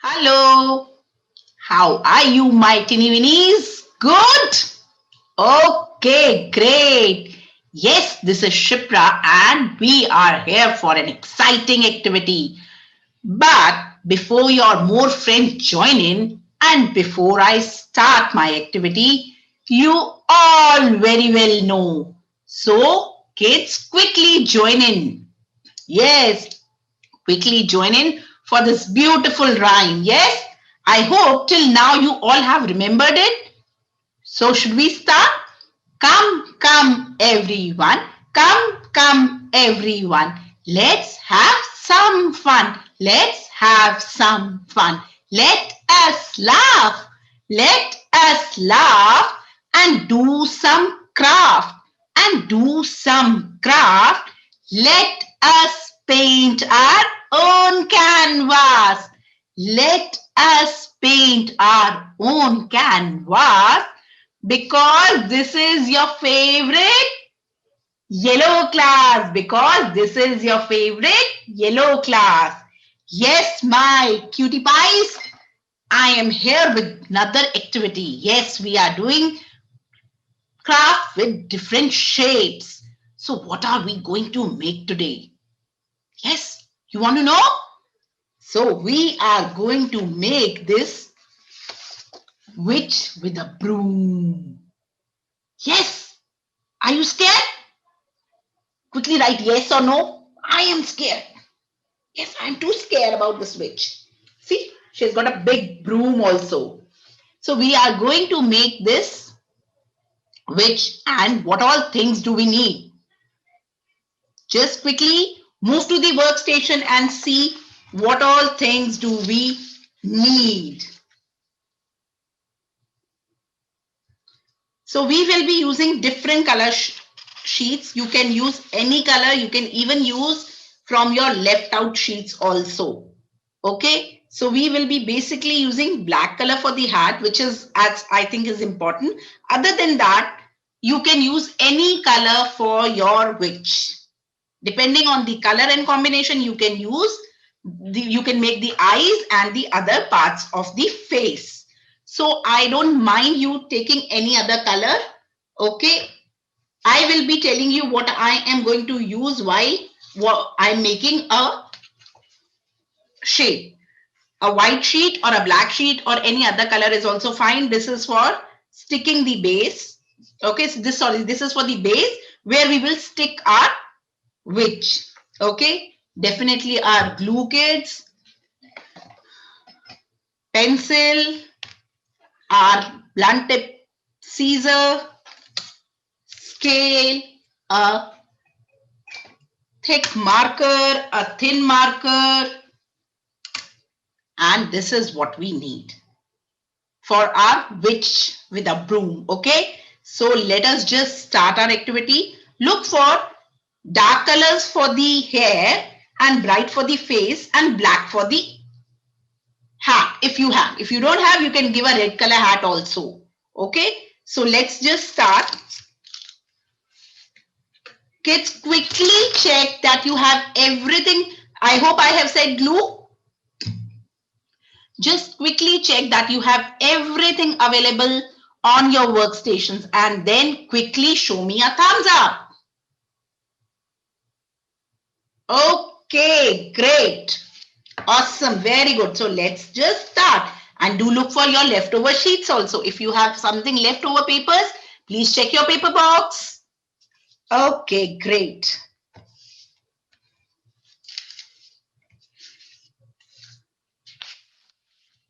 Hello, how are you, my teeny winnies? Good? Okay, great. Yes, this is Shipra, and we are here for an exciting activity. But before your more friends join in, and before I start my activity, you all very well know. So, kids, quickly join in. Yes, quickly join in for this beautiful rhyme. Yes, I hope till now you all have remembered it. So, should we start? Come, come, everyone. Come, everyone. Let's have some fun. Let's have some fun. Let us laugh. Let us laugh and do some craft. And do some craft. Let us paint our own canvas. Let us paint our own canvas because this is your favorite yellow class. Because this is your favorite yellow class. Yes, my cutie pies, I am here with another activity. Yes, we are doing craft with different shapes. So, what are we going to make today? Yes, you want to know? So, we are going to make this witch with a broom. Yes, are you scared? Quickly write yes or no. I am scared. Yes, I'm too scared about this witch. See, she's got a big broom also. So we are going to make this witch, and what all things do we need? Just quickly move to the workstation and see what all things do we need. So we will be using different color sheets. You can use any color. You can even use from your left out sheets also. Okay, so we will be basically using black color for the hat, which is, as I think, is important. Other than that, you can use any color for your witch. Depending on the color and combination, you can use you can make the eyes and the other parts of the face. So I don't mind you taking any other color. Okay, I will be telling you what I am going to use while I'm making a shape. A white sheet or a black sheet or any other color is also fine. This is for sticking the base. Okay, so this is for the base where we will stick our witch. Okay, definitely our glue kits, pencil, our blunt tip scissor, scale, a thick marker, a thin marker, and this is what we need for our witch with a broom. Okay, so let us just start our activity. Look for dark colors for the hair and bright for the face and black for the hat if you have. If you don't have, you can give a red color hat also. Okay, so let's just start. Kids, quickly check that you have everything. I hope I have said glue. Just quickly check that you have everything available on your workstations and then quickly show me a thumbs up. Okay, great. Awesome, very good. So let's just start and do look for your leftover sheets also. If you have something leftover papers, please check your paper box. Okay, great.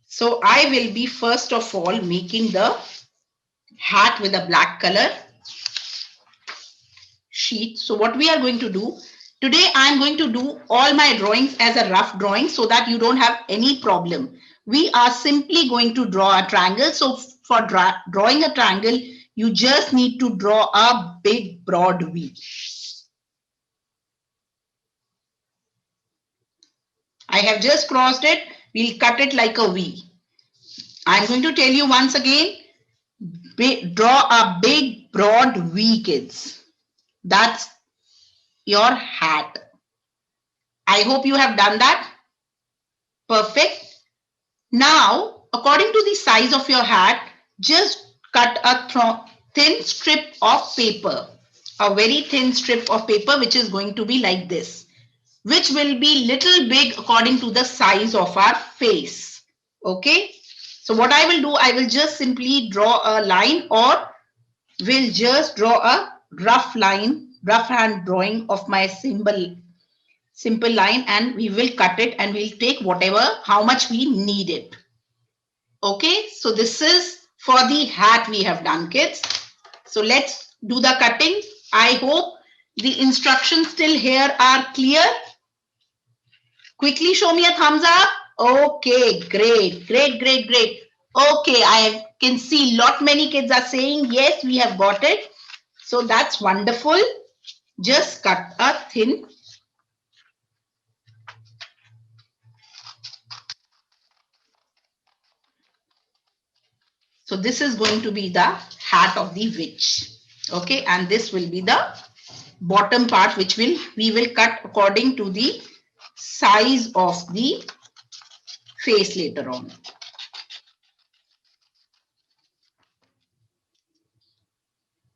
So I will be first of all making the hat with a black color sheet. So what we are going to do today, I am going to do all my drawings as a rough drawing so that you don't have any problem. We are simply going to draw a triangle. So for drawing a triangle, you just need to draw a big broad V. I have just crossed it. We'll cut it like a V. I'm going to tell you once again, draw a big broad V, kids. That's your hat. I hope you have done that. Perfect. Now, according to the size of your hat, just cut a thin strip of paper, a very thin strip of paper, which is going to be like this, which will be little big according to the size of our face. Okay. So what I will do, I will just simply draw a line, or will just draw a rough line, rough hand drawing of my simple line, and we will cut it and we'll take whatever, how much we need it. Okay, so this is for the hat we have done, kids. So let's do the cutting. I hope the instructions still here are clear. Quickly show me a thumbs up. Okay, great, great, great, great. Okay, I can see lot many kids are saying yes, we have got it. So that's wonderful. Just cut a thin. So this is going to be the hat of the witch. Okay, and this will be the bottom part, which we will cut according to the size of the face later on.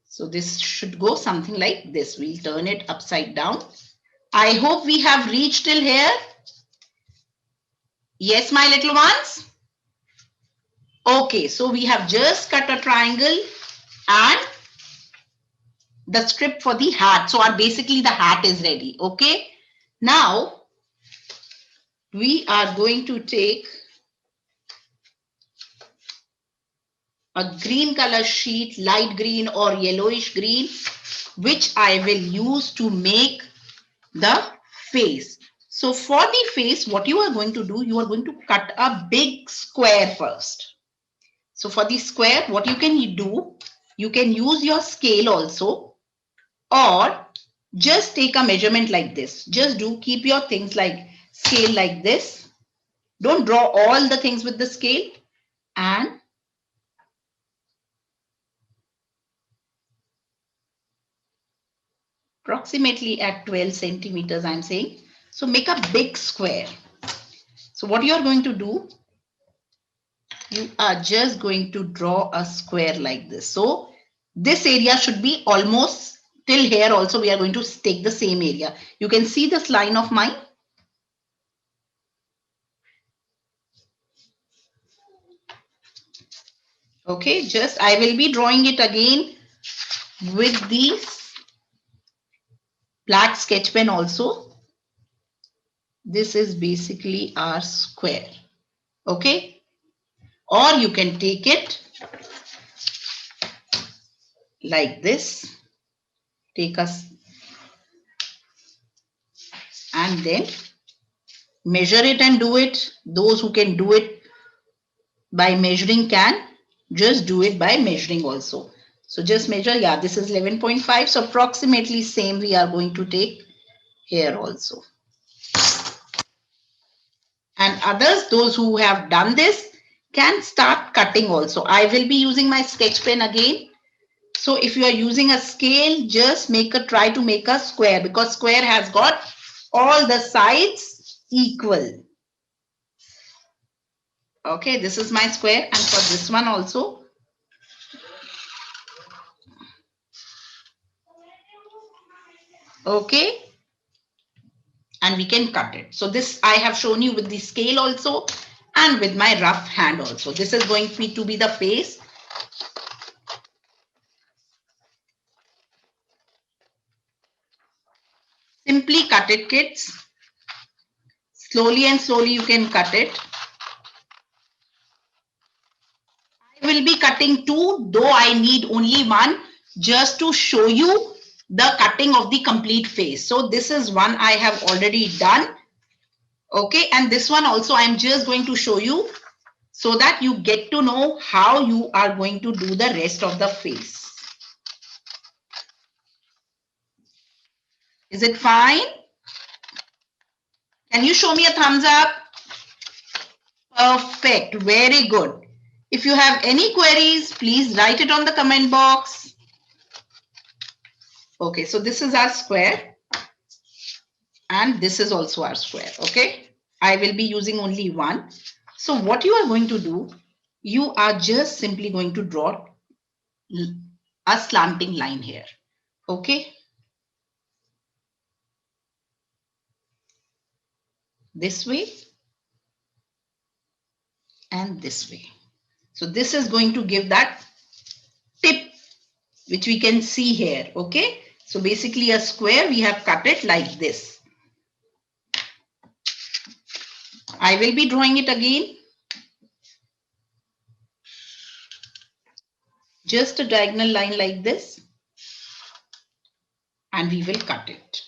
So this should go something like this. We'll turn it upside down. I hope we have reached till here. Yes, my little ones. Okay, so we have just cut a triangle and the strip for the hat. So basically the hat is ready. Okay. Now we are going to take a green color sheet, light green or yellowish green, which I will use to make the face. So for the face, what you are going to do, you are going to cut a big square first. So for the square, what you can do, you can use your scale also, or just take a measurement like this. Just keep your things like scale like this. Don't draw all the things with the scale, and approximately at 12 centimeters, I'm saying. So make a big square. So what you are going to do, you are just going to draw a square like this. So this area should be almost till here also. We are going to take the same area. You can see this line of mine. Okay, just I will be drawing it again with the black sketch pen also. This is basically our square. Okay, or you can take it like this. Take us and then measure it and do it. Those who can do it by measuring can just do it by measuring also. So just measure. Yeah, this is 11.5. So approximately same we are going to take here also. And others, those who have done this, can start cutting also. I will be using my sketch pen again. So if you are using a scale, just try to make a square, because square has got all the sides equal. Okay, this is my square, and for this one also. Okay, and we can cut it. So this I have shown you with the scale also and with my rough hand also. This is going to be the face. Simply cut it, kids. Slowly and slowly you can cut it. I will be cutting two, though I need only one, just to show you the cutting of the complete face. So this is one I have already done. Okay, and this one also I'm just going to show you so that you get to know how you are going to do the rest of the face. Is it fine? Can you show me a thumbs up? Perfect. Very good. If you have any queries, please write it on the comment box. Okay, so this is our square. And this is also our square. Okay, I will be using only one. So what you are going to do, you are just simply going to draw a slanting line here. Okay. This way and this way. So this is going to give that tip which we can see here. Okay. So basically a square, we have cut it like this. I will be drawing it again. Just a diagonal line like this. And we will cut it.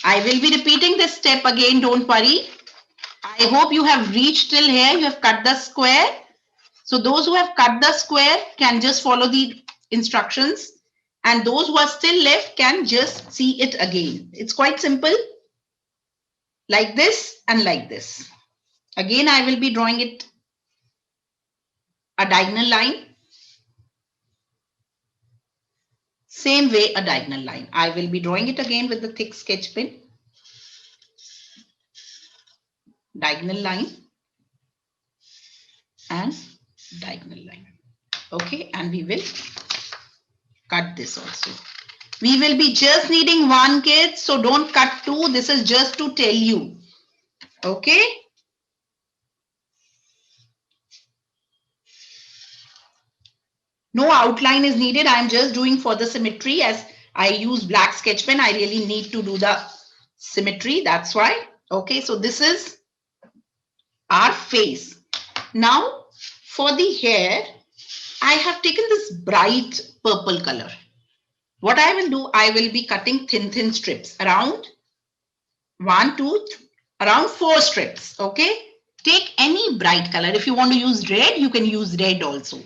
I will be repeating this step again. Don't worry. I hope you have reached till here. You have cut the square. So those who have cut the square can just follow the instructions. And those who are still left can just see it again. It's quite simple. Like this and like this. Again, I will be drawing it a diagonal line. Same way, a diagonal line. I will be drawing it again with the thick sketch pen. Diagonal line and diagonal line. Okay, and we will cut this also. We will be just needing one, kids, so don't cut two. This is just to tell you. Okay. No outline is needed. I'm just doing for the symmetry. As I use black sketch pen, I really need to do the symmetry. That's why. Okay, so this is our face. Now for the hair, I have taken this bright purple color. What I will do, I will be cutting thin strips around 1, 2, around 4 strips. Okay. Take any bright color. If you want to use red, you can use red also.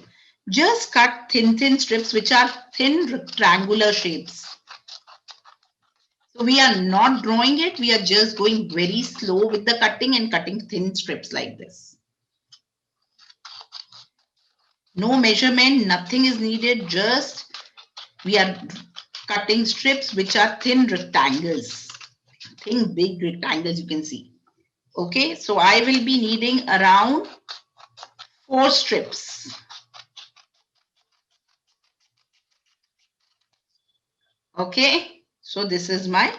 Just cut thin strips, which are thin rectangular shapes. So we are not drawing it. We are just going very slow with the cutting and cutting thin strips like this. No measurement, nothing is needed. Just we are cutting strips which are thin rectangles. Thin big rectangles you can see. Okay, so I will be needing around 4 strips. Okay, so this is my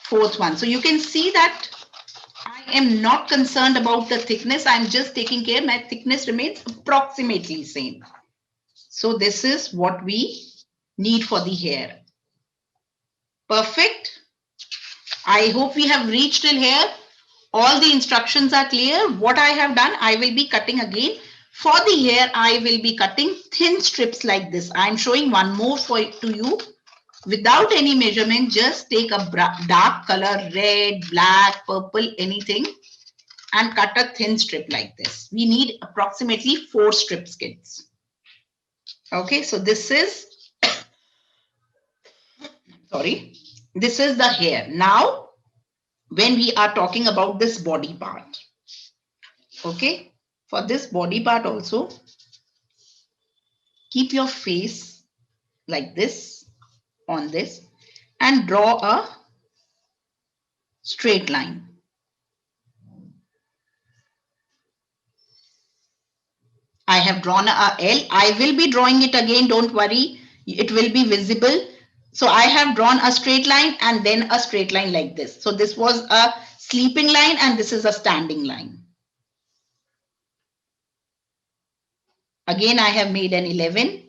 4th one. So you can see that I am not concerned about the thickness. I'm just taking care my thickness remains approximately same. So this is what we need for the hair. Perfect. I hope we have reached till here. All the instructions are clear. What I have done, I will be cutting again. For the hair, I will be cutting thin strips like this. I'm showing one more to you. Without any measurement, just take a dark color, red, black, purple, anything, and cut a thin strip like this. We need approximately 4 strips, kids. Okay, so this is, sorry, this is the hair. Now, when we are talking about this body part, okay, for this body part also, keep your face like this on this and draw a straight line. I have drawn a L. I will be drawing it again. Don't worry. It will be visible. So I have drawn a straight line and then a straight line like this. So this was a sleeping line and this is a standing line. Again, I have made an 11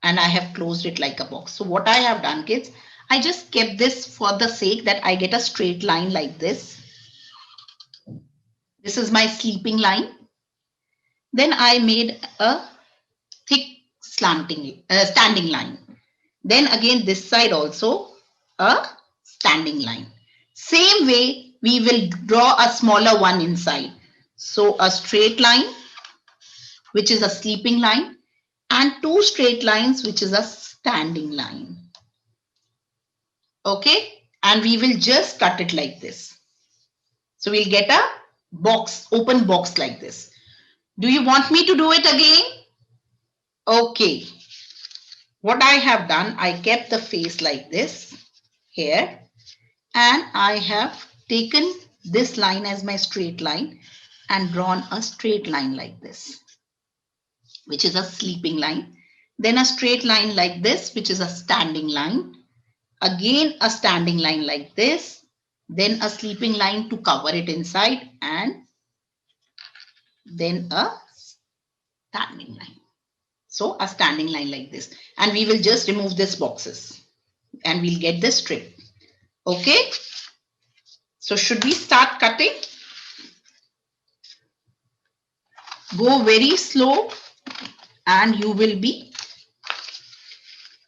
and I have closed it like a box. So what I have done, kids, I just kept this for the sake that I get a straight line like this. This is my sleeping line. Then I made a thick standing line. Then again this side also a standing line. Same way we will draw a smaller one inside. So a straight line which is a sleeping line and 2 straight lines which is a standing line. Okay, and we will just cut it like this. So we'll get a box, open box like this. Do you want me to do it again? Okay. What I have done, I kept the face like this here and I have taken this line as my straight line and drawn a straight line like this, which is a sleeping line. Then a straight line like this, which is a standing line. Again, a standing line like this. Then a sleeping line to cover it inside, and then a standing line. So a standing line like this. And we will just remove these boxes and we'll get the strip. Okay. So should we start cutting? Go very slow and you will be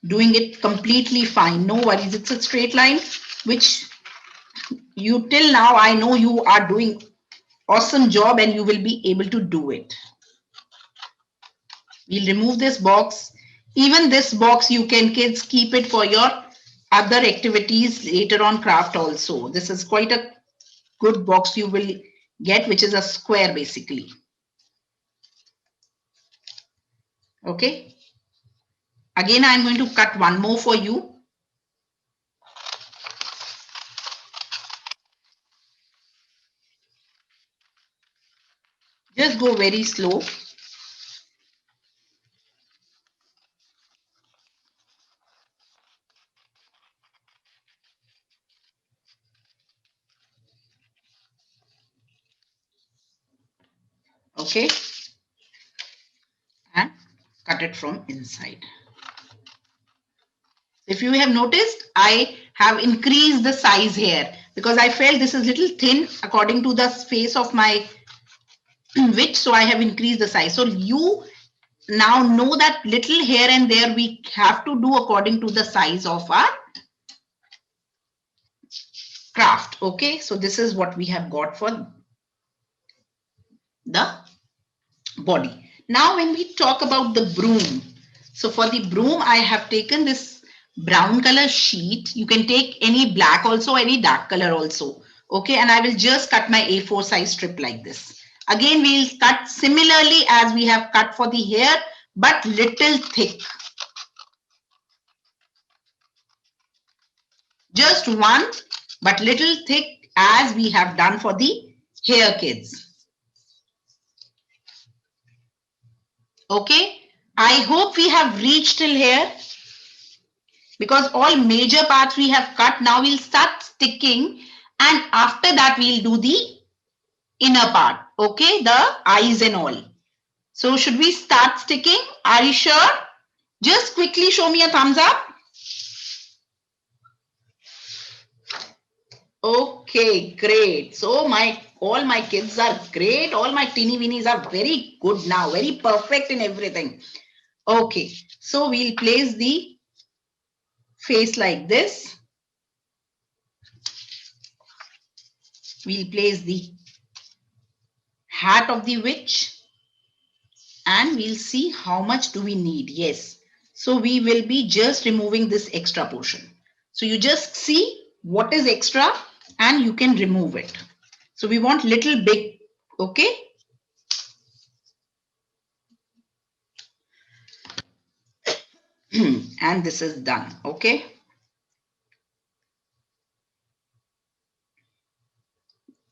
doing it completely fine. No worries. It's a straight line, which you till now, I know you are doing awesome job and you will be able to do it. We'll remove this box. Even this box, you can kids keep it for your other activities later on craft also. This is quite a good box you will get, which is a square basically. Okay. Again, I'm going to cut one more for you. Just go very slow. Okay. And cut it from inside. If you have noticed, I have increased the size here because I felt this is little thin according to the face of my witch. So I have increased the size. So you now know that little here and there we have to do according to the size of our craft. Okay. So this is what we have got for the body. Now when we talk about the broom, so for the broom I have taken this brown color sheet. You can take any black also, any dark color also. Okay, and I will just cut my A4 size strip like this. Again, we'll cut similarly as we have cut for the hair, but little thick. Just one, but little thick as we have done for the hair, kids. Okay, I hope we have reached till here because all major parts we have cut. Now we'll start sticking and after that we'll do the inner part. Okay, the eyes and all. So should we start sticking? Are you sure? Just quickly show me a thumbs up. Okay, great. So all my kids are great. All my teeny weenies are very good now, very perfect in everything. Okay, so we'll place the face like this. We'll place the hat of the witch and we'll see how much do we need. Yes, so we will be just removing this extra portion. So you just see what is extra and you can remove it. So we want little big. Okay. And this is done. Okay.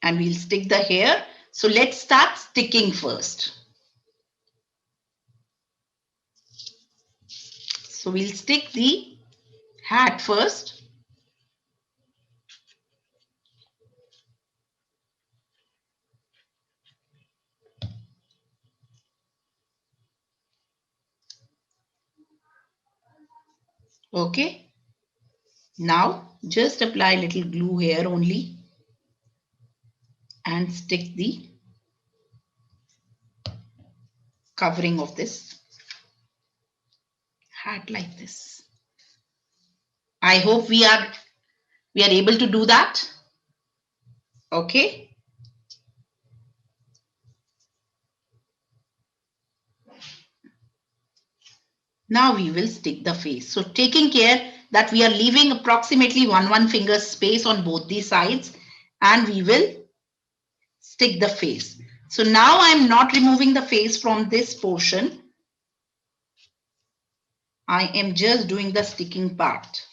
And we'll stick the hair. So let's start sticking first. So we'll stick the hat first. Okay. Now just apply little glue here only and stick the covering of this hat like this. I hope we are able to do that. Okay. Now we will stick the face. So taking care that we are leaving approximately one finger space on both the sides and we will stick the face. So now I'm not removing the face from this portion. I am just doing the sticking part.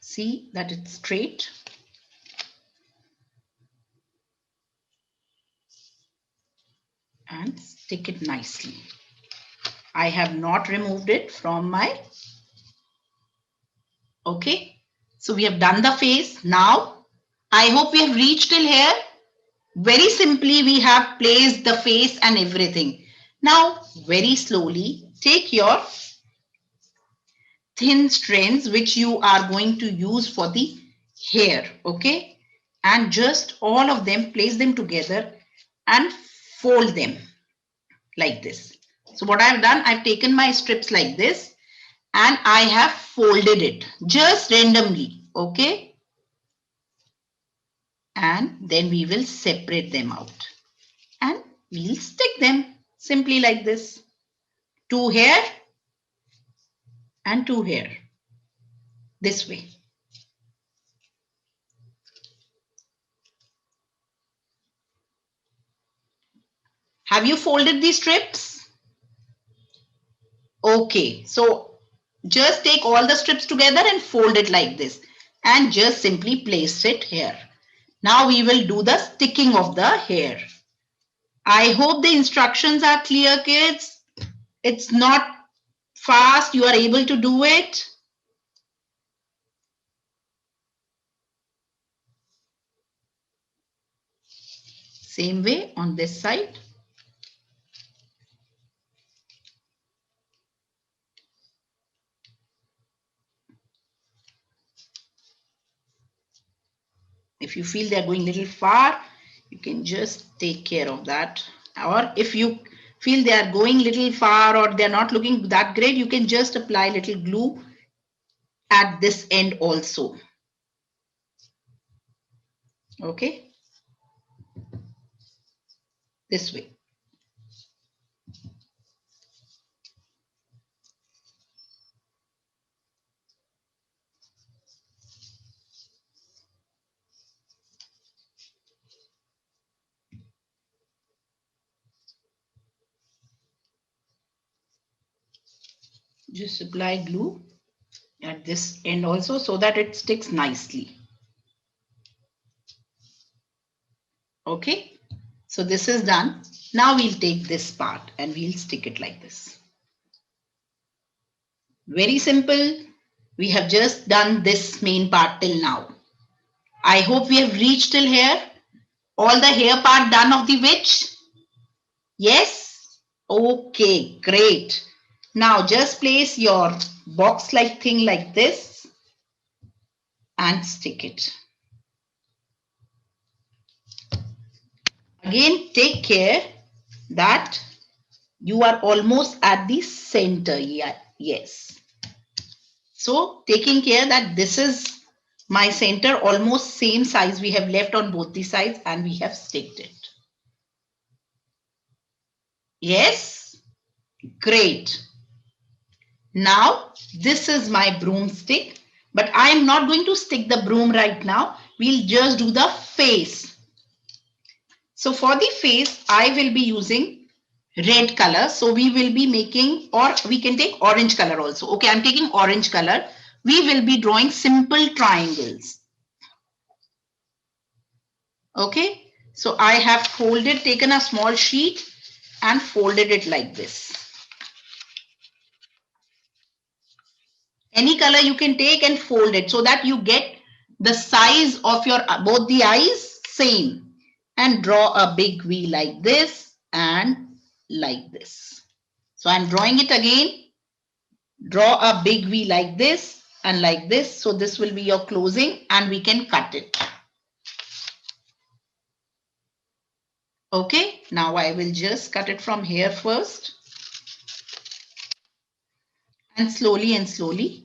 See that it's straight. And stick it nicely. I have not removed it from my, okay. So we have done the face. Now, I hope we have reached till here. Very simply, we have placed the face and everything. Now, very slowly, take your thin strands which you are going to use for the hair, okay? And just all of them, place them together and fold them like this. So what I've done, I've taken my strips like this and I have folded it just randomly, okay? And then we will separate them out and we'll stick them simply like this. Two here and two here, this way. Have you folded these strips? Okay, so just take all the strips together and fold it like this and just simply place it here. Now we will do the sticking of the hair. I hope the instructions are clear, kids. It's not fast. You are able to do it. Same way on this side. If you feel they're going a little far, you can just take care of that. Or if you feel they are going a little far or they're not looking that great, you can just apply little glue at this end also. Okay. This way. Just apply glue at this end also so that it sticks nicely. Okay. So this is done. Now we'll take this part and we'll stick it like this. Very simple. We have just done this main part till now. I hope we have reached till here. All the hair part done of the witch? Yes? Okay, great. Now just place your box-like thing like this and stick it. Again, take care that you are almost at the center. Yeah, yes. So taking care that this is my center, almost same size we have left on both the sides and we have sticked it. Yes, great. Now this is my broomstick, but I am not going to stick the broom right now. We'll just do the face. So for the face, I will be using red color. So we will be making, or we can take orange color also. Okay, I'm taking orange color. We will be drawing simple triangles. Okay, so I have folded, taken a small sheet and folded it like this. Any color you can take and fold it so that you get the size of your both the eyes same, and draw a big V like this and like this. So I'm drawing it again. Draw a big V like this and like this. So this will be your closing and we can cut it. Okay, now I will just cut it from here first. And slowly and slowly.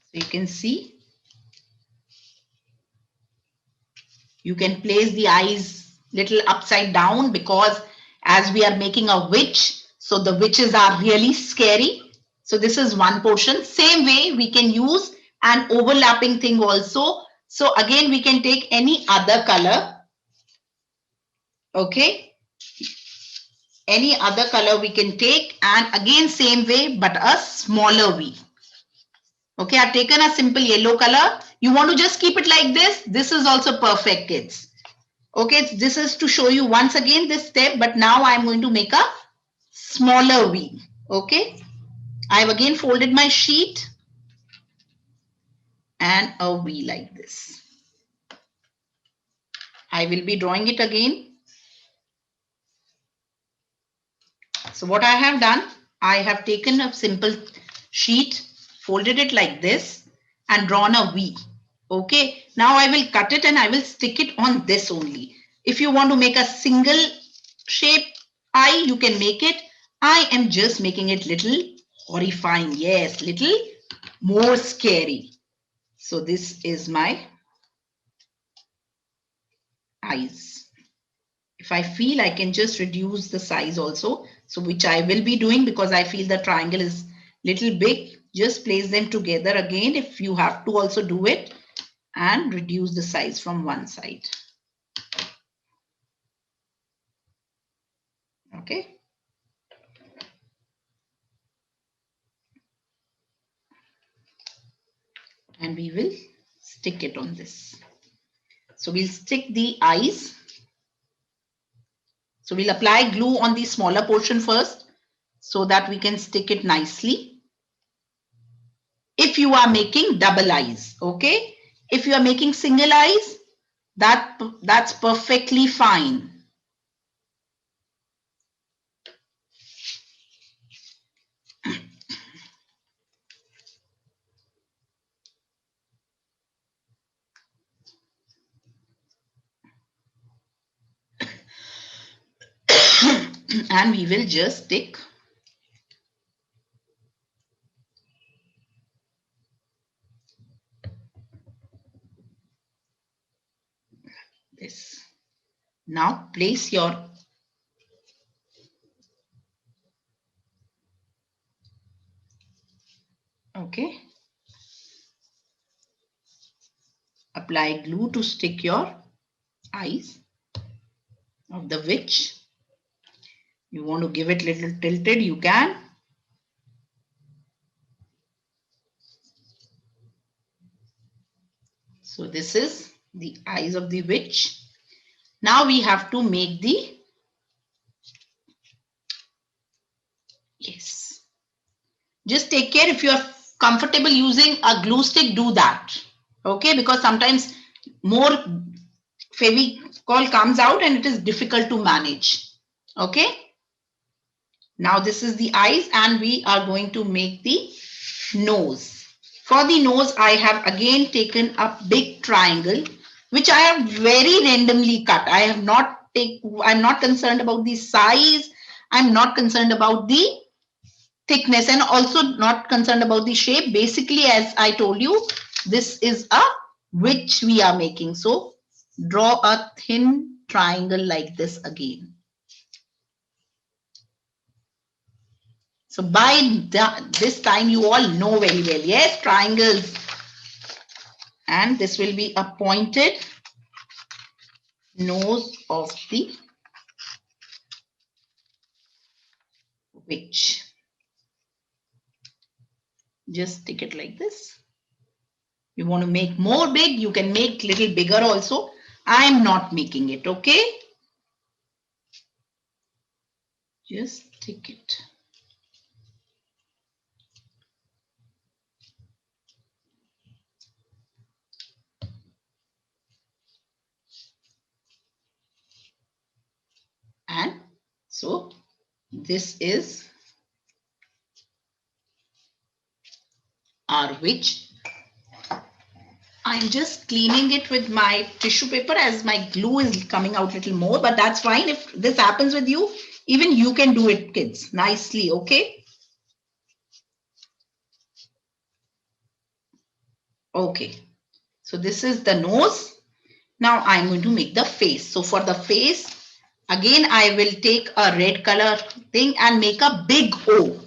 So you can see. You can place the eyes little upside down because as we are making a witch, so the witches are really scary. So this is one portion. Same way we can use an overlapping thing also. So again, we can take any other color. Okay. Any other color we can take, and again same way but a smaller V. Okay, I've taken a simple yellow color. You want to just keep it like this. This is also perfect, kids. Okay, this is to show you once again this step, but now I'm going to make a smaller V. Okay, I've again folded my sheet and a V like this. I will be drawing it again. So what I have done, I have taken a simple sheet, folded it like this and drawn a V. Okay, now I will cut it and I will stick it on this only. If you want to make a single shape eye, you can make it. I am just making it little horrifying. Yes, little more scary. So this is my eyes. If I feel, I can just reduce the size also. So which I will be doing because I feel the triangle is little big. Just place them together again if you have to also do it, and reduce the size from one side. Okay. And we will stick it on this. So we'll stick the eyes. So we'll apply glue on the smaller portion first so that we can stick it nicely. If you are making double eyes, okay? If you are making single eyes, that's perfectly fine. And we will just stick this. Now place your okay. Apply glue to stick your eyes of the witch. You want to give it little tilted, you can. So this is the eyes of the witch. Now we have to make the, yes. Just take care, if you are comfortable using a glue stick, do that. Okay, because sometimes more Fevicol comes out and it is difficult to manage. Okay. Now this is the eyes and we are going to make the nose. For the nose, I have again taken a big triangle, which I have very randomly cut. I'm not concerned about the size. I'm not concerned about the thickness and also not concerned about the shape. Basically, as I told you, this is a which we are making. So draw a thin triangle like this again. So by this time, you all know very well. Yes, triangles. And this will be a pointed nose of the witch. Just stick it like this. You want to make more big, you can make little bigger also. I'm not making it, okay? Just stick it. And so this is our witch. I'm just cleaning it with my tissue paper as my glue is coming out a little more, but that's fine. If this happens with you, even you can do it, kids, nicely, okay? Okay, so this is the nose. Now I'm going to make the face. So for the face, again, I will take a red color thing and make a big O.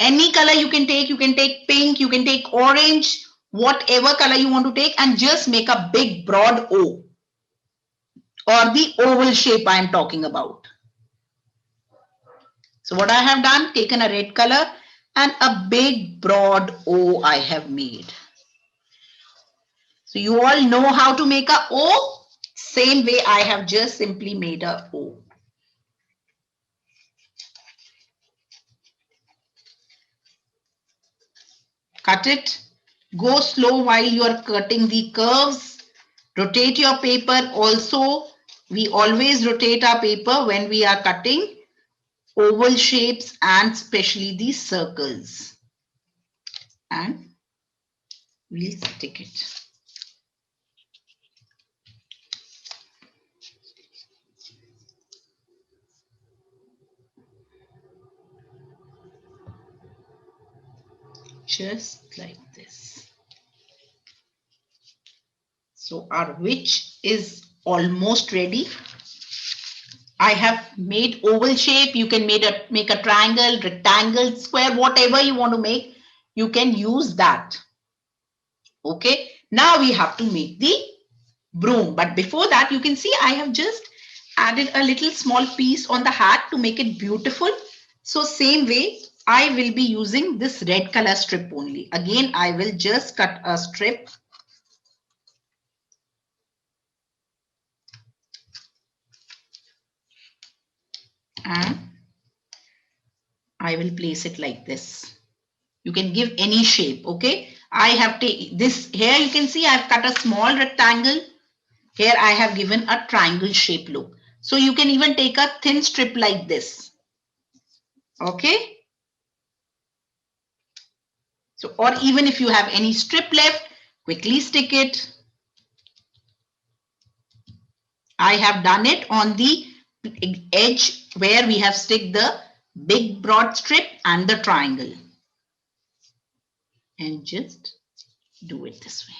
Any color you can take pink, you can take orange, whatever color you want to take, and just make a big broad O, or the oval shape I am talking about. So what I have done, taken a red color and a big broad O I have made. So you all know how to make a O? Same way I have just simply made a O. Cut it. Go slow while you are cutting the curves. Rotate your paper also. We always rotate our paper when we are cutting oval shapes and especially these circles. And we'll stick it. Just like this. So our witch is almost ready. I have made oval shape. You can make a triangle, rectangle, square, whatever you want to make. You can use that. Okay. Now we have to make the broom. But before that, you can see I have just added a little small piece on the hat to make it beautiful. So same way, I will be using this red color strip only. Again, I will just cut a strip. And I will place it like this. You can give any shape, okay? I have taken this here, you can see I've cut a small rectangle. Here I have given a triangle shape look. So you can even take a thin strip like this. Okay? So, or even if you have any strip left, quickly stick it. I have done it on the edge where we have stick the big broad strip and the triangle. And just do it this way.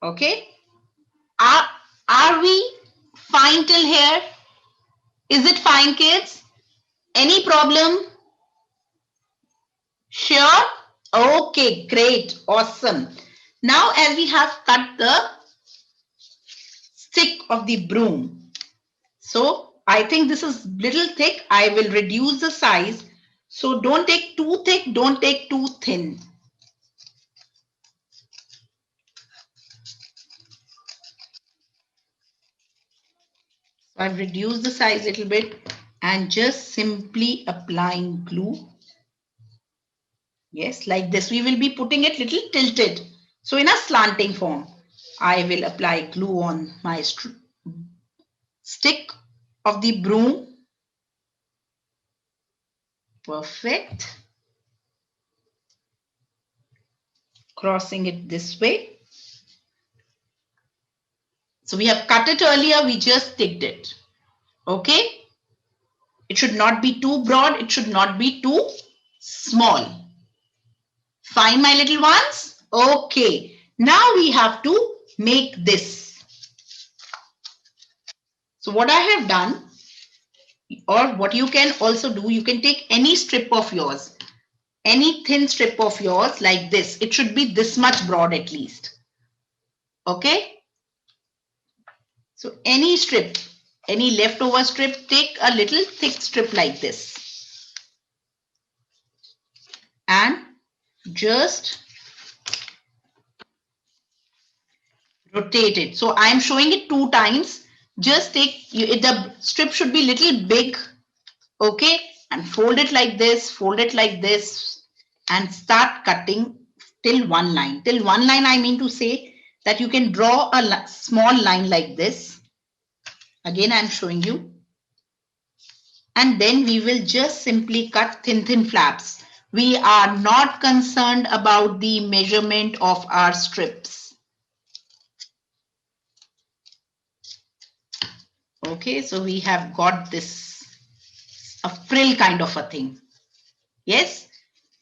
Okay? Are we fine till here? Is it fine, kids? Any problem? Sure? Okay, great, awesome. Now as we have cut the stick of the broom, so I think this is little thick. I will reduce the size. So don't take too thick, don't take too thin. So I've reduced the size a little bit and just simply applying glue. Yes, like this. We will be putting it little tilted. So in a slanting form, I will apply glue on my stick of the broom. Perfect. Crossing it this way. So we have cut it earlier. We just sticked it. Okay. It should not be too broad. It should not be too small. Fine, my little ones. Okay. Now we have to make this. So what I have done, or what you can also do, you can take any strip of yours, any thin strip of yours like this. It should be this much broad at least. Okay. So any strip, any leftover strip, take a little thick strip like this. And just rotate it. So I am showing it 2 times. Just take, the strip should be little big. Okay. And fold it like this, and start cutting till one line. Till one line, I mean to say that you can draw a small line like this. Again, I'm showing you. And then we will just simply cut thin flaps. We are not concerned about the measurement of our strips. Okay, so we have got this, a frill kind of a thing. Yes,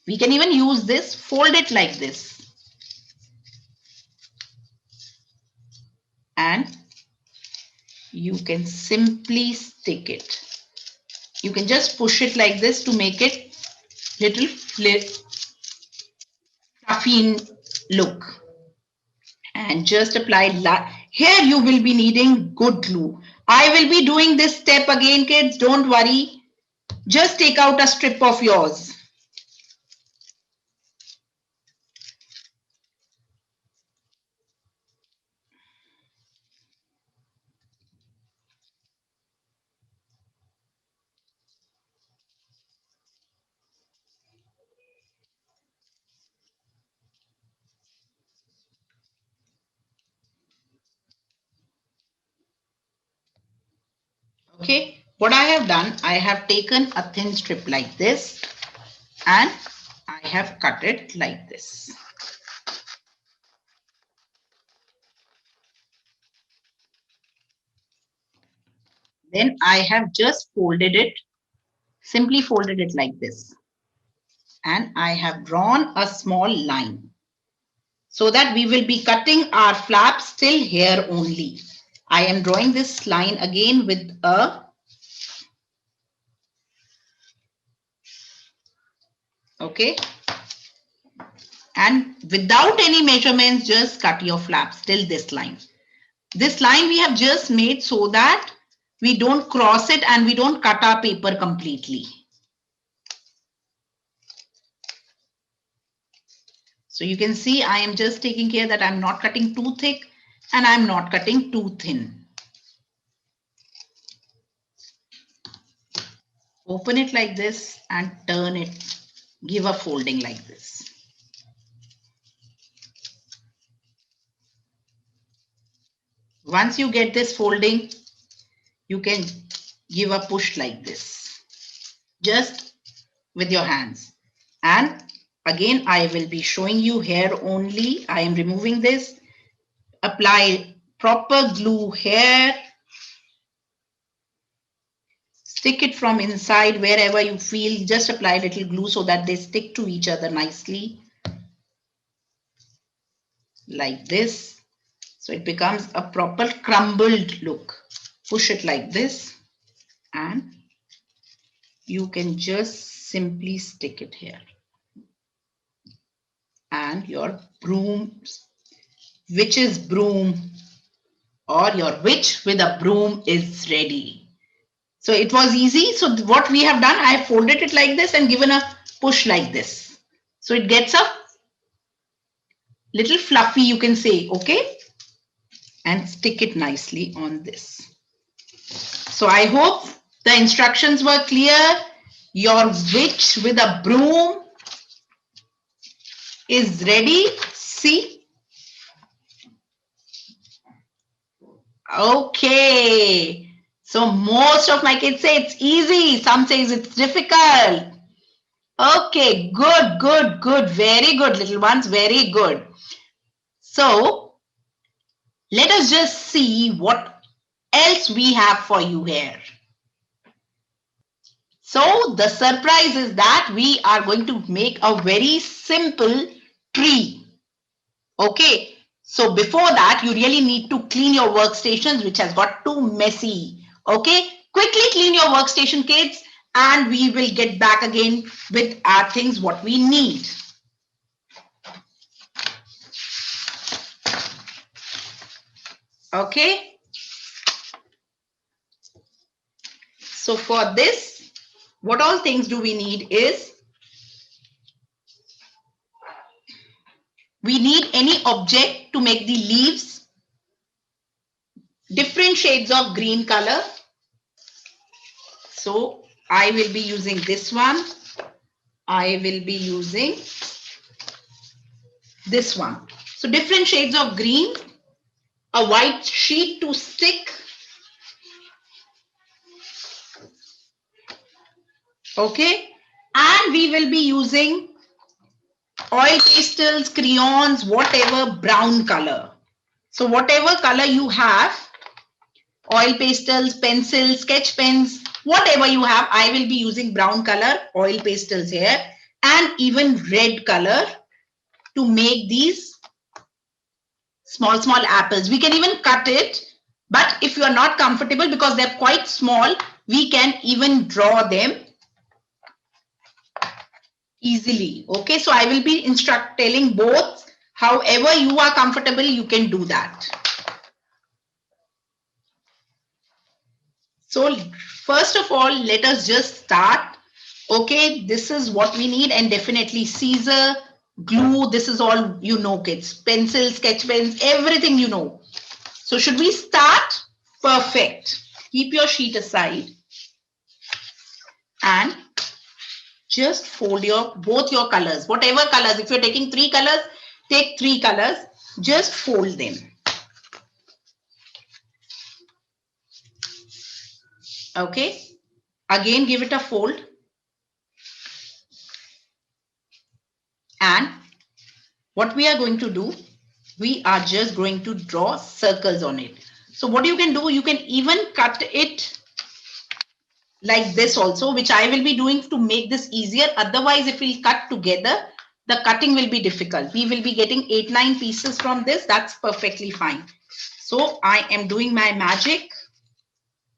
we can even use this, fold it like this. And you can simply stick it. You can just push it like this to make it little fluffy look. And just apply. Here you will be needing good glue. I will be doing this step again, kids. Don't worry. Just take out a strip of yours. Okay, what I have done, I have taken a thin strip like this and I have cut it like this. Then I have just folded it, simply folded it like this. And I have drawn a small line so that we will be cutting our flaps till here only. I am drawing this line again with a, okay, and without any measurements, just cut your flaps till this line. This line we have just made so that we don't cross it and we don't cut our paper completely. So you can see I am just taking care that I'm not cutting too thick and I'm not cutting too thin. Open it like this and turn it. Give a folding like this. Once you get this folding, you can give a push like this, just with your hands. And again, I will be showing you here only. I am removing this. Apply proper glue here. Stick it from inside wherever you feel. Just apply a little glue so that they stick to each other nicely. Like this. So it becomes a proper crumbled look. Push it like this and you can just simply stick it here. And your broom, witch's broom, or your witch with a broom is ready. So it was easy. So what we have done, I have folded it like this and given a push like this. So it gets a little fluffy, you can say, okay? And stick it nicely on this. So I hope the instructions were clear. Your witch with a broom is ready. See? Okay. So most of my kids say it's easy. Some says it's difficult. Okay, good, good, good. Very good, little ones. Very good. So let us just see what else we have for you here. So the surprise is that we are going to make a very simple tree. Okay. So before that, you really need to clean your workstations, which has got too messy. Okay. Quickly clean your workstation, kids, and we will get back again with our things, what we need. Okay. So for this, what all things do we need is, we need any object to make the leaves, different shades of green color. So I will be using this one. I will be using this one. So different shades of green, a white sheet to stick. Okay. And we will be using oil pastels, crayons, whatever brown color. So whatever color you have, oil pastels, pencils, sketch pens, whatever you have, I will be using brown color, oil pastels here, and even red color to make these small apples. We can even cut it, but if you are not comfortable because they're quite small, we can even draw them easily. Okay, so I will be telling both. However you are comfortable, you can do that. So first of all, let us just start Okay, this is what we need, and definitely Caesar, glue, this is all you know, kids. Pencils, sketch pens, everything you know. So should we start? Perfect. Keep your sheet aside and just fold your both your colors, whatever colors. If you're taking 3 colors, take 3 colors. Just fold them. Okay. Again, give it a fold. And what we are going to do, we are just going to draw circles on it. So what you can do, you can even cut it like this also, which I will be doing to make this easier. Otherwise, if we cut together, the cutting will be difficult. We will be getting 8-9 pieces from this. That's perfectly fine. So I am doing my magic.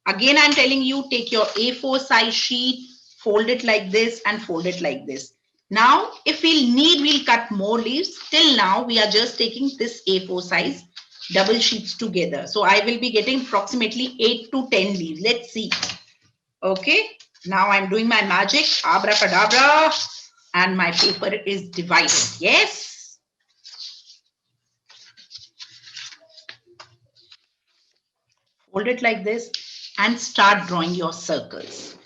Again, I'm telling you, take your A4 size sheet, fold it like this and fold it like this. Now, if we'll need, we'll cut more leaves. Till now, we are just taking this A4 size double sheets together. So I will be getting approximately 8 to 10 leaves. Let's see. Okay, now I'm doing my magic, abracadabra, and my paper is divided. Yes. Hold it like this and start drawing your circles.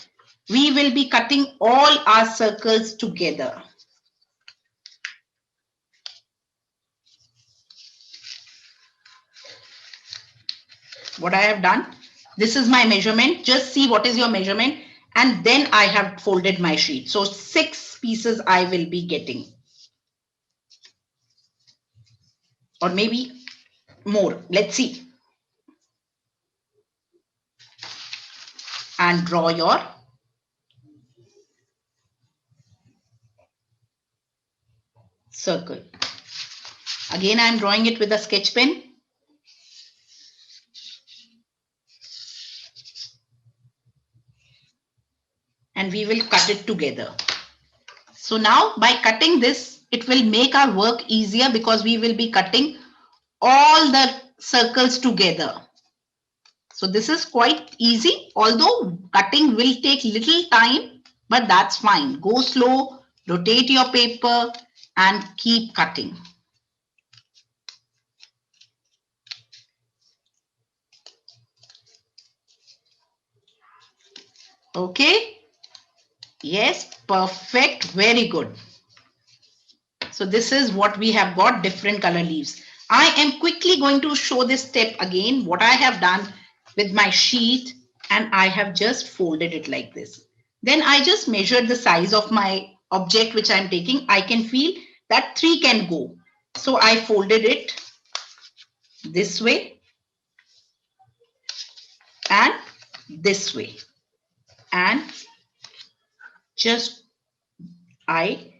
We will be cutting all our circles together. What I have done, this is my measurement. Just see what is your measurement, and then I have folded my sheet. So 6 pieces I will be getting, or maybe more. Let's see. And draw your circle. Again, I am drawing it with a sketch pen. And we will cut it together. So now by cutting this, it will make our work easier because we will be cutting all the circles together. So this is quite easy, although cutting will take little time, but that's fine. Go slow, rotate your paper and keep cutting. Okay. Yes, perfect. Very good. So this is what we have got, different color leaves. I am quickly going to show this step again, what I have done with my sheet, and I have just folded it like this. Then I just measured the size of my object which I'm taking. I can feel that 3 can go. So I folded it this way and this way. And just I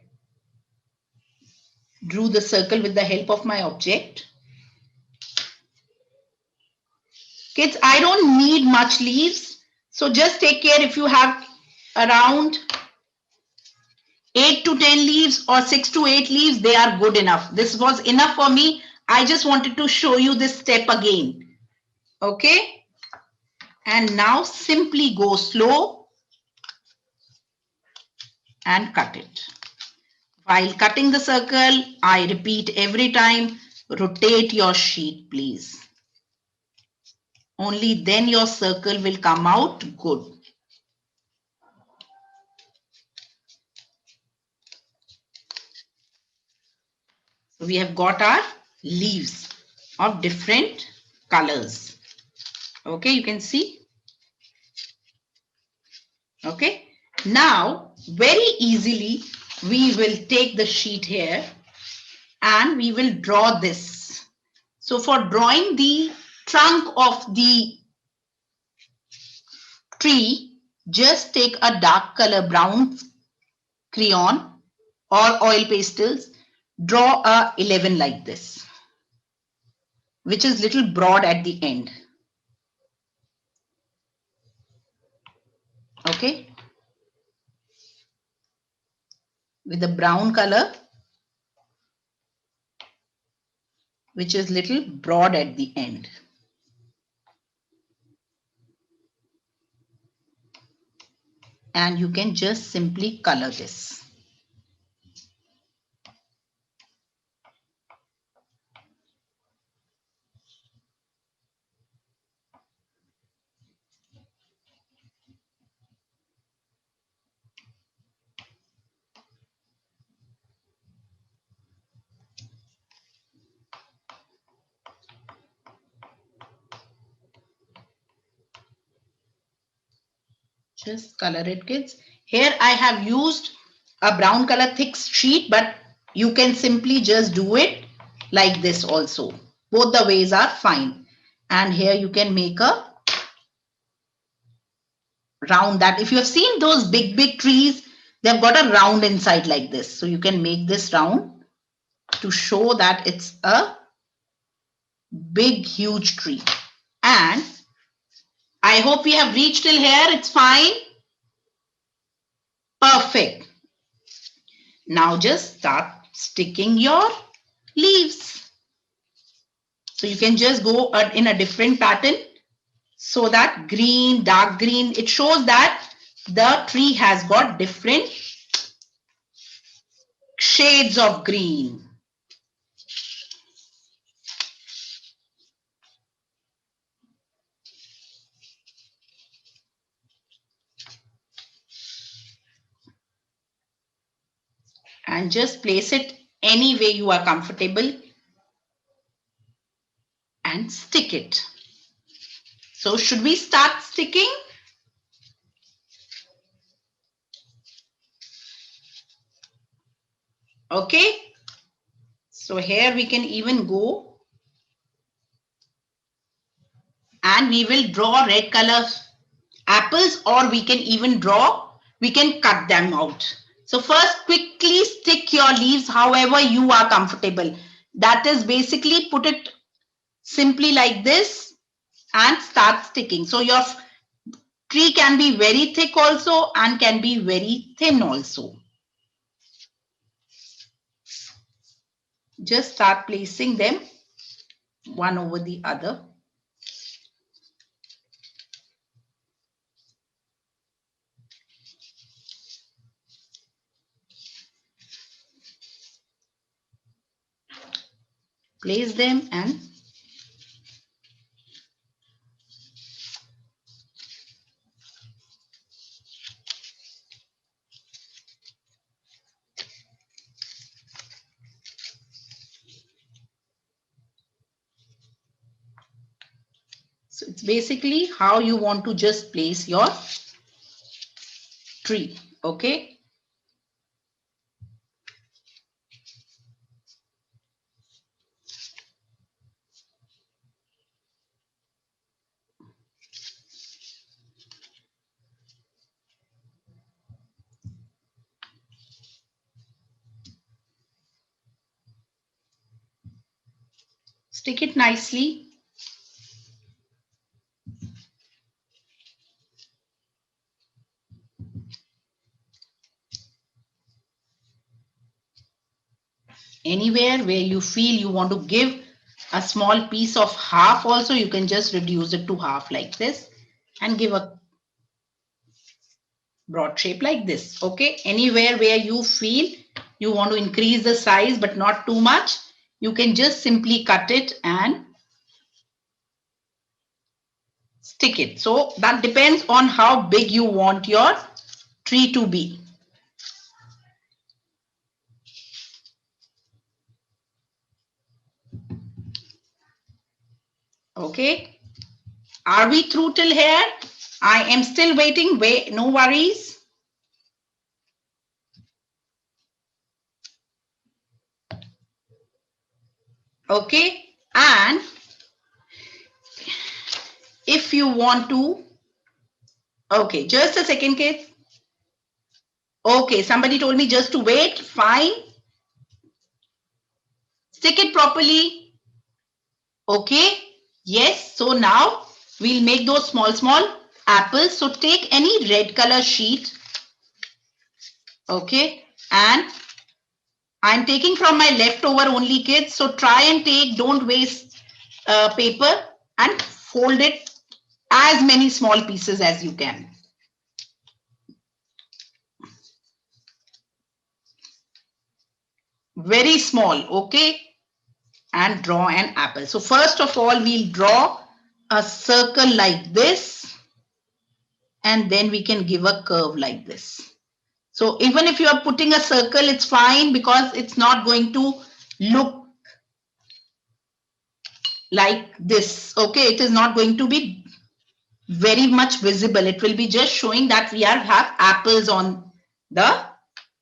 drew the circle with the help of my object. Kids, I don't need much leaves. So just take care. If you have around 8 to 10 leaves or 6 to 8 leaves, they are good enough. This was enough for me. I just wanted to show you this step again. Okay. And now simply go slow and cut it. While cutting the circle, I repeat every time, rotate your sheet, please. Only then your circle will come out good. So we have got our leaves of different colors. Okay, you can see. Okay, now very easily we will take the sheet here and we will draw this. So for drawing the trunk of the tree, just take a dark color brown crayon or oil pastels, draw a 11 like this, which is little broad at the end. Okay, with the brown color, which is little broad at the end. and you can just simply color this. Just color it, kids. Here I have used a brown color thick sheet, but you can simply just do it like this also. Both the ways are fine. And here you can make a round that. If you have seen those big trees, they've got a round inside like this. So you can make this round to show that it's a big, huge tree. And I hope we have reached till here. It's fine. Perfect. Now just start sticking your leaves. So you can just go in a different pattern so that green, dark green, it shows that the tree has got different shades of green. And just place it any way you are comfortable and stick it. So should we start sticking? Okay. So here we can even go and we will draw red color apples, or we can even we can cut them out. So first quickly stick your leaves however you are comfortable. That is basically put it simply like this and start sticking. So your tree can be very thick also and can be very thin also. Just start placing them one over the other. Place them and so it's basically how you want to just place your tree. Okay. Stick it nicely. Anywhere where you feel you want to give a small piece of half also, you can just reduce it to half like this and give a broad shape like this. Okay. Anywhere where you feel you want to increase the size but not too much, you can just simply cut it and stick it. So that depends on how big you want your tree to be. Okay. Are we through till here? I am still waiting. Wait, no worries. Okay. And if you want to, okay, just a second, kids. Okay, somebody told me just to wait. Fine. Stick it properly. Okay. Yes. So now we'll make those small apples. So take any red color sheet. Okay. And I'm taking from my leftover only, kids. So try and take, don't waste paper, and fold it as many small pieces as you can. very small, okay? And draw an apple. So first of all, we'll draw a circle like this, and then we can give a curve like this. So even if you are putting a circle, it's fine because it's not going to look like this, okay? It is not going to be very much visible. It will be just showing that we have apples on the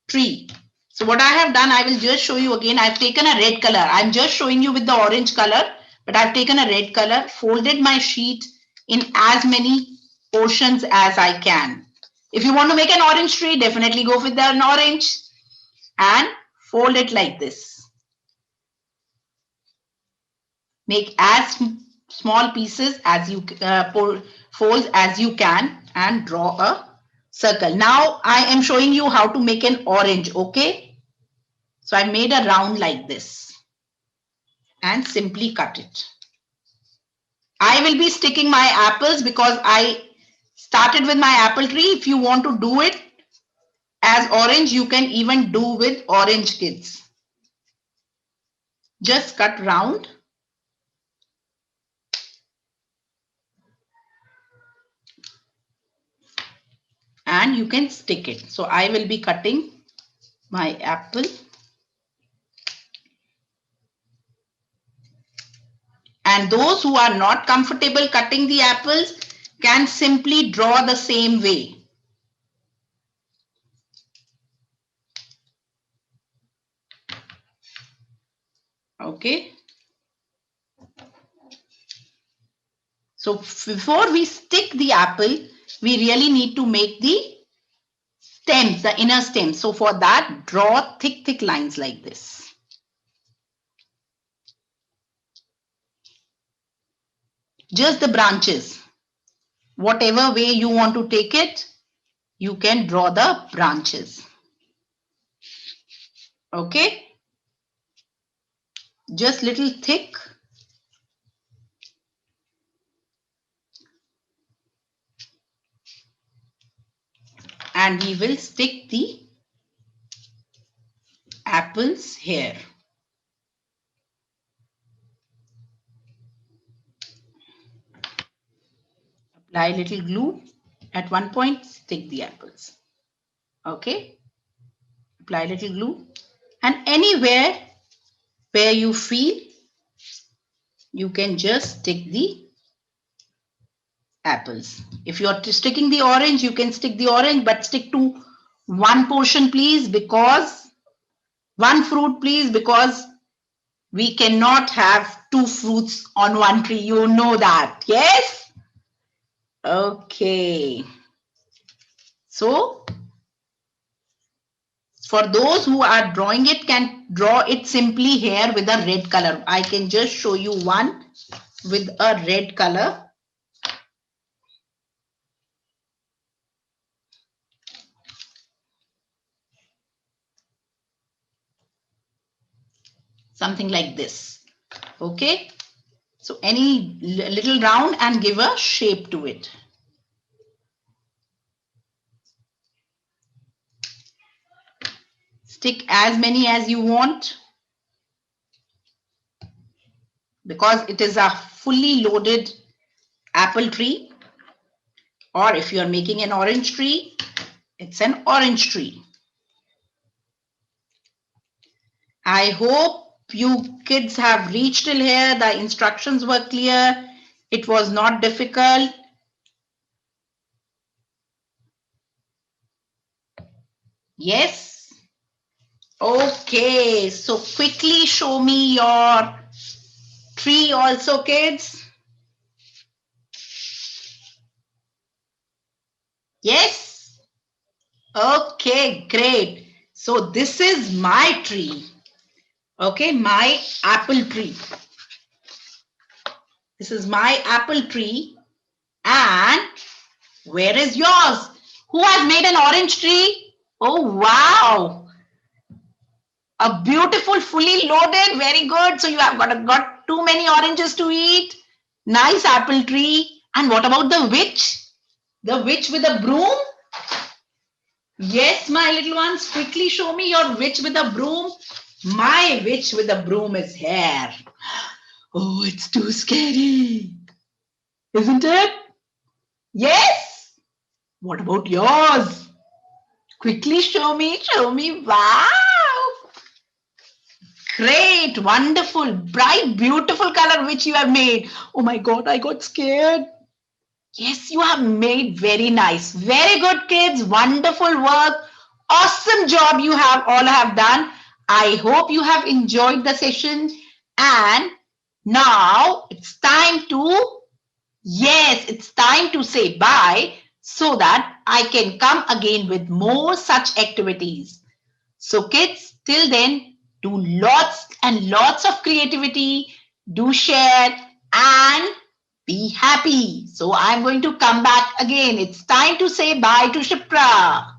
tree. So what I have done, I will just show you again. I've taken a red color. I'm just showing you with the orange color, but I've taken a red color, folded my sheet in as many portions as I can. If you want to make an orange tree, definitely go with an orange and fold it like this. Make as small pieces as you folds as you can and draw a circle. Now I am showing you how to make an orange, okay? So I made a round like this and simply cut it. I will be sticking my apples because I started with my apple tree. If you want to do it as orange, you can even do with orange kids. Just cut round. And you can stick it. So I will be cutting my apple. And those who are not comfortable cutting the apples can simply draw the same way. Okay. So before we stick the apple, we really need to make the stems, the inner stems. So for that, draw thick lines like this. Just the branches. Whatever way you want to take it, you can draw the branches. Okay. Just little thick. And we will stick the apples here. Apply little glue at one point, stick the apples. Okay. Apply little glue and anywhere where you feel you can just stick the apples. If you are sticking the orange, you can stick the orange, but stick to one portion, please, because one fruit, please, because we cannot have two fruits on one tree. You know that. Yes? Okay. So, for those who are drawing it, can draw it simply here with a red color. I can just show you one with a red color. Something like this. Okay. So any little round and give a shape to it. Stick as many as you want because it is a fully loaded apple tree, or if you are making an orange tree, it's an orange tree. I hope you kids have reached till here. The instructions were clear. It was not difficult. Yes. Okay. So quickly show me your tree also, kids. Yes. Okay, great. So this is my tree. Okay, my apple tree. This is my apple tree. And where is yours? Who has made an orange tree? Oh, wow. A beautiful, fully loaded. Very good. So you have got too many oranges to eat. Nice apple tree. And what about the witch? The witch with a broom? Yes, my little ones. Quickly show me your witch with a broom. My witch with the broom is here. Oh, it's too scary. Isn't it? Yes. What about yours? Quickly show me, show me. Wow. Great, wonderful, bright, beautiful color which you have made. Oh my God, I got scared. Yes, you have made very nice. Very good, kids. Wonderful work. Awesome job you have all have done. I hope you have enjoyed the session. And now it's time to, yes, it's time to say bye so that I can come again with more such activities. So, kids, till then, do lots and lots of creativity, do share, and be happy. So, I'm going to come back again. It's time to say bye to Shipra.